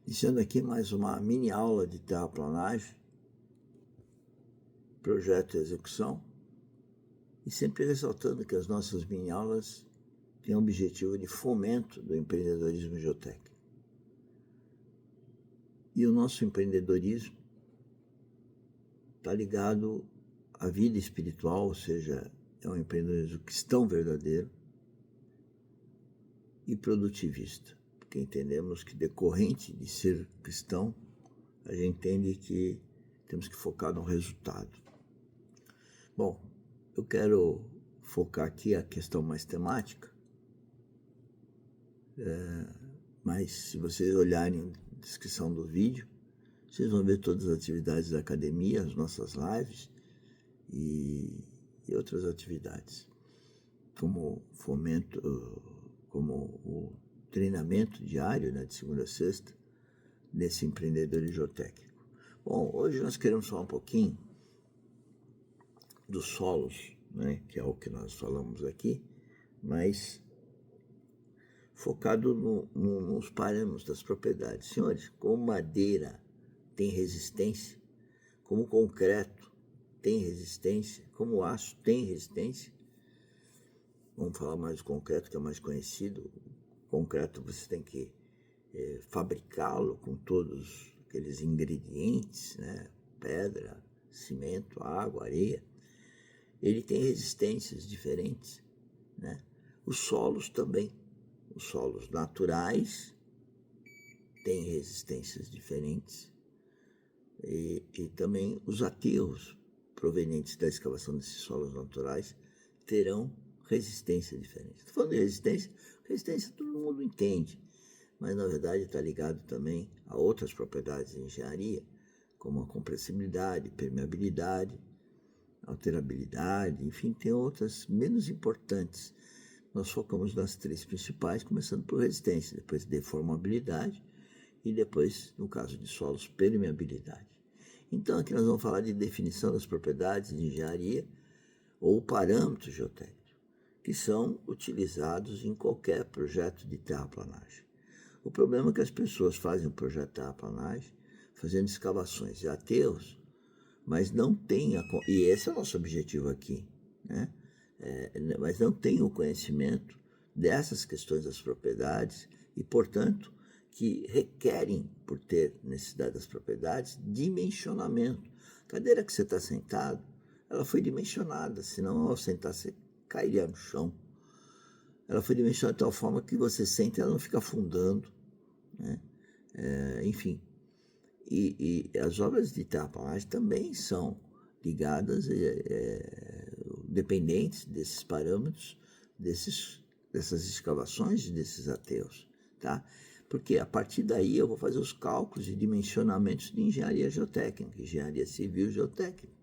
Iniciando aqui mais uma mini aula de terraplanagem, projeto e execução, e sempre ressaltando que as nossas mini aulas têm o objetivo de fomento do empreendedorismo geotécnico. E o nosso empreendedorismo está ligado à vida espiritual, ou seja, é um empreendedorismo cristão verdadeiro e produtivista. Porque entendemos que, decorrente de ser cristão, a gente entende que temos que focar no resultado. Bom, eu quero focar aqui a questão mais temática, mas se vocês olharem a descrição do vídeo, vocês vão ver todas as atividades da academia, as nossas lives e outras atividades, como fomento, como o treinamento diário, né, de segunda a sexta, nesse empreendedorismo geotécnico. Bom, hoje nós queremos falar um pouquinho dos solos, né, que é o que nós falamos aqui, mas focado nos parâmetros das propriedades. Senhores, como madeira tem resistência, como concreto tem resistência, como aço tem resistência, vamos falar mais do concreto, que é mais conhecido. Concreto você tem que fabricá-lo com todos aqueles ingredientes, né? Pedra, cimento, água, areia. Ele tem resistências diferentes, né? Os solos também, os solos naturais têm resistências diferentes e também os aterros provenientes da escavação desses solos naturais terão resistência diferente. Estou falando de resistência todo mundo entende, mas na verdade está ligado também a outras propriedades de engenharia, como a compressibilidade, permeabilidade, alterabilidade, enfim, tem outras menos importantes. Nós focamos nas três principais, começando por resistência, depois deformabilidade e depois, no caso de solos, permeabilidade. Então aqui nós vamos falar de definição das propriedades de engenharia ou parâmetros geotécnicos, que são utilizados em qualquer projeto de terraplanagem. O problema é que as pessoas fazem um projeto de terraplanagem fazendo escavações de aterros, mas não tem, e esse é o nosso objetivo aqui, né? Mas não tem o conhecimento dessas questões das propriedades e, portanto, que requerem, por ter necessidade das propriedades, dimensionamento. A cadeira que você está sentado, ela foi dimensionada, senão ao sentar você cairia no chão. Ela foi dimensionada de tal forma que você sente, ela não fica afundando, né? Enfim, e as obras de terraplanagem também são ligadas, dependentes desses parâmetros, dessas escavações e desses aterros, tá? Porque a partir daí eu vou fazer os cálculos de dimensionamentos de engenharia geotécnica, engenharia civil geotécnica.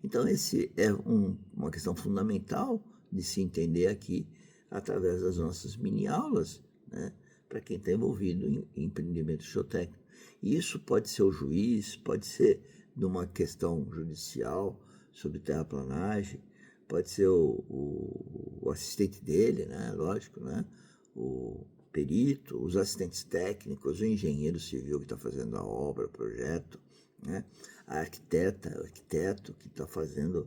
Então, esse é uma questão fundamental de se entender aqui através das nossas mini-aulas, né, para quem está envolvido em empreendimento geotécnico. E isso pode ser o juiz, pode ser numa questão judicial sobre terraplanagem, pode ser o assistente dele, né, lógico, né, o perito, os assistentes técnicos, o engenheiro civil que está fazendo a obra, o projeto, né? A arquiteta, o arquiteto que está fazendo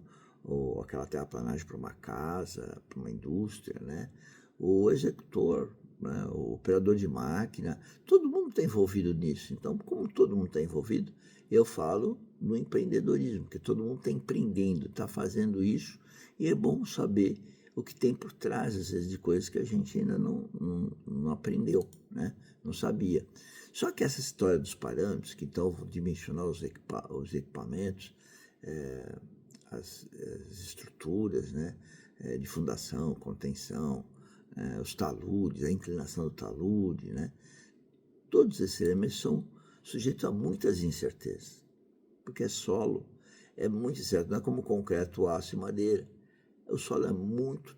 aquela terraplanagem para uma casa, para uma indústria, né? O executor, né? O operador de máquina, todo mundo está envolvido nisso. Então, como todo mundo está envolvido, eu falo no empreendedorismo, porque todo mundo está empreendendo, está fazendo isso, e é bom saber o que tem por trás, às vezes, de coisas que a gente ainda não aprendeu, né? Não sabia. Só que essa história dos parâmetros, que então vão dimensionar os equipamentos, as estruturas, né, de fundação, contenção, os taludes, a inclinação do talude, né? Todos esses elementos são sujeitos a muitas incertezas, porque solo é muito incerto, não é como concreto, aço e madeira. O solo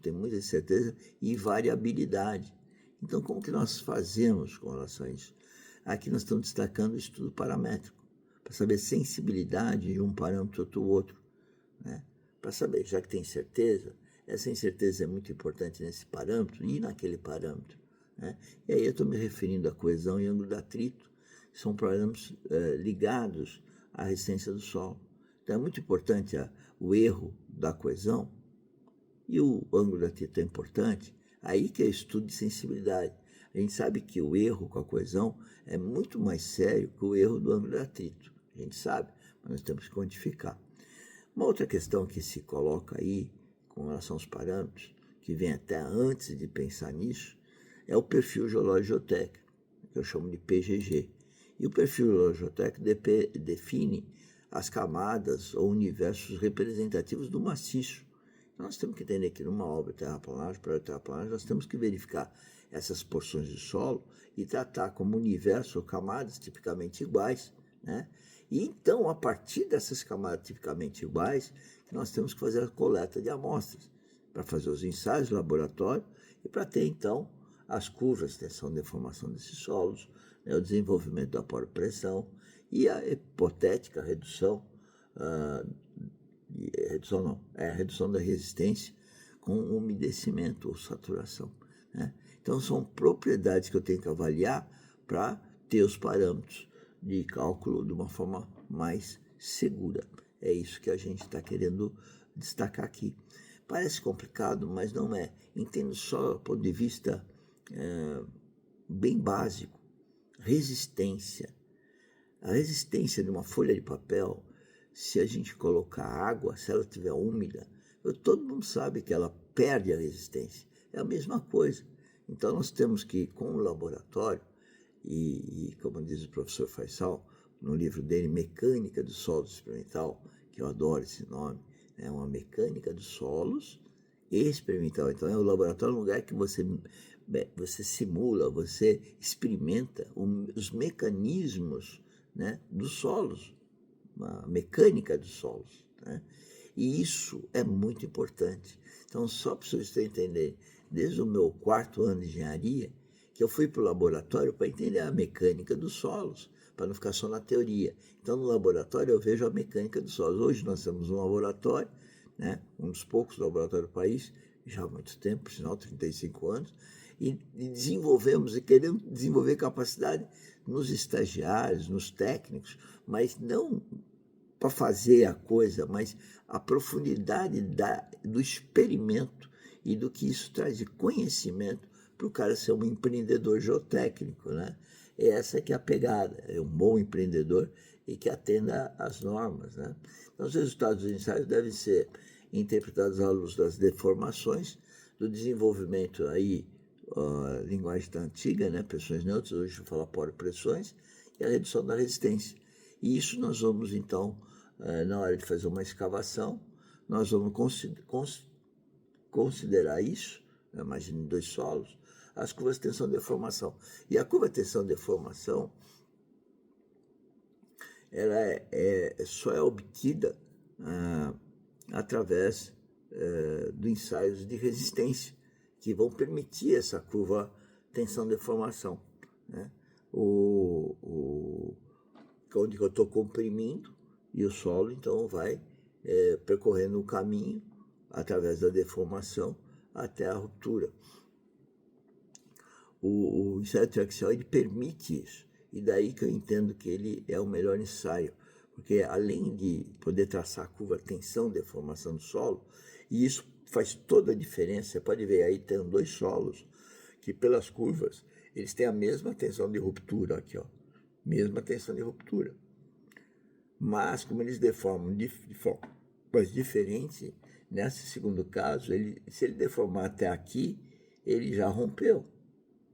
tem muita incerteza e variabilidade. Então, como que nós fazemos com relação a isso? Aqui nós estamos destacando o estudo paramétrico, para saber a sensibilidade de um parâmetro ou outro, né? Para saber, já que tem certeza, essa incerteza é muito importante nesse parâmetro e naquele parâmetro, né? E aí eu estou me referindo à coesão e ângulo de atrito, são parâmetros ligados à resistência do solo. Então é muito importante o erro da coesão, e o ângulo de atrito é importante, aí que é estudo de sensibilidade. A gente sabe que o erro com a coesão é muito mais sério que o erro do ângulo de atrito. A gente sabe, mas nós temos que quantificar. Uma outra questão que se coloca aí, com relação aos parâmetros, que vem até antes de pensar nisso, é o perfil geológico-geotécnico, que eu chamo de PGG. E o perfil geológico-geotécnico define as camadas ou universos representativos do maciço. Então, nós temos que entender que numa obra de terraplanagem, para terraplanagem, nós temos que verificar essas porções de solo e tratar como universo ou camadas tipicamente iguais, né? E então, a partir dessas camadas tipicamente iguais, nós temos que fazer a coleta de amostras para fazer os ensaios de laboratório e para ter, então, as curvas de tensão e deformação desses solos, né, o desenvolvimento da poropressão e a hipotética redução, redução da resistência com umedecimento ou saturação, né? Então, são propriedades que eu tenho que avaliar para ter os parâmetros de cálculo de uma forma mais segura. É isso que a gente está querendo destacar aqui. Parece complicado, mas não é. Entendo só do ponto de vista bem básico. Resistência. A resistência de uma folha de papel, se a gente colocar água, se ela estiver úmida, todo mundo sabe que ela perde a resistência. É a mesma coisa. Então, nós temos que, com o laboratório, e como diz o professor Faisal, no livro dele, Mecânica dos Solos Experimental, que eu adoro esse nome, é uma mecânica dos solos experimental. Então, é o laboratório, um lugar que você simula, você experimenta os mecanismos, né, dos solos, a mecânica dos solos, né? E isso é muito importante. Então, só para vocês entenderem, desde o meu 4º ano de engenharia, que eu fui para o laboratório para entender a mecânica dos solos, para não ficar só na teoria. Então, no laboratório, eu vejo a mecânica dos solos. Hoje, nós temos um laboratório, né, um dos poucos laboratórios do país, já há muito tempo, por sinal, 35 anos, e desenvolvemos e queremos desenvolver capacidade nos estagiários, nos técnicos, mas não para fazer a coisa, mas a profundidade do experimento e do que isso traz de conhecimento para o cara ser um empreendedor geotécnico, né? E essa que é a pegada, é um bom empreendedor e que atenda às normas, né? Então, os resultados dos ensaios devem ser interpretados à luz das deformações, do desenvolvimento aí, a linguagem está antiga, né? Pressões neutras, hoje eu falo poropressões, e a redução da resistência. E isso nós vamos, então, na hora de fazer uma escavação, nós vamos considerar isso, imagine 2 solos, as curvas de tensão e deformação. E a curva de tensão e deformação, ela só é obtida através dos ensaios de resistência, que vão permitir essa curva tensão e deformação, né? Onde eu estou comprimindo, e o solo, então, vai percorrendo o caminho através da deformação até a ruptura. O ensaio triaxial, ele permite isso, e daí que eu entendo que ele é o melhor ensaio, porque além de poder traçar a curva tensão e deformação do solo, e isso faz toda a diferença. Você pode ver aí, tem 2 solos que pelas curvas, eles têm a mesma tensão de ruptura aqui, ó, mesma tensão de ruptura. Mas, como eles deformam de formas diferentes, nesse segundo caso, se ele deformar até aqui, ele já rompeu,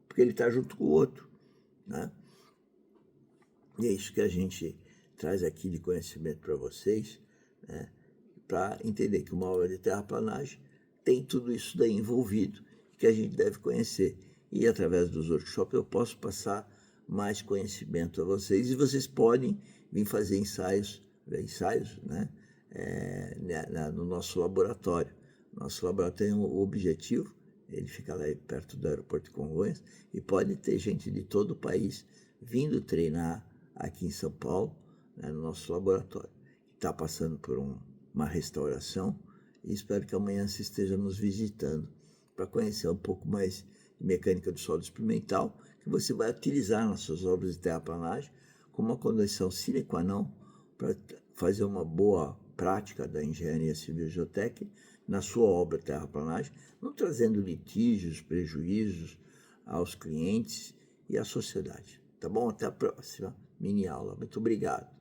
porque ele está junto com o outro, né? E é isso que a gente traz aqui de conhecimento para vocês, né? Para entender que uma obra de terraplanagem tem tudo isso daí envolvido, que a gente deve conhecer. E através dos workshops eu posso passar mais conhecimento a vocês, e vocês podem vir fazer ensaios, né, no nosso laboratório. Nosso laboratório tem um objetivo, ele fica lá perto do aeroporto de Congonhas, e pode ter gente de todo o país vindo treinar aqui em São Paulo, né, no nosso laboratório. Está passando por uma restauração, e espero que amanhã você esteja nos visitando para conhecer um pouco mais de mecânica do solo experimental, que você vai utilizar nas suas obras de terraplanagem como uma condição sine qua non para fazer uma boa prática da engenharia civil geotécnica na sua obra terraplanagem, não trazendo litígios, prejuízos aos clientes e à sociedade. Tá bom? Até a próxima mini aula. Muito obrigado.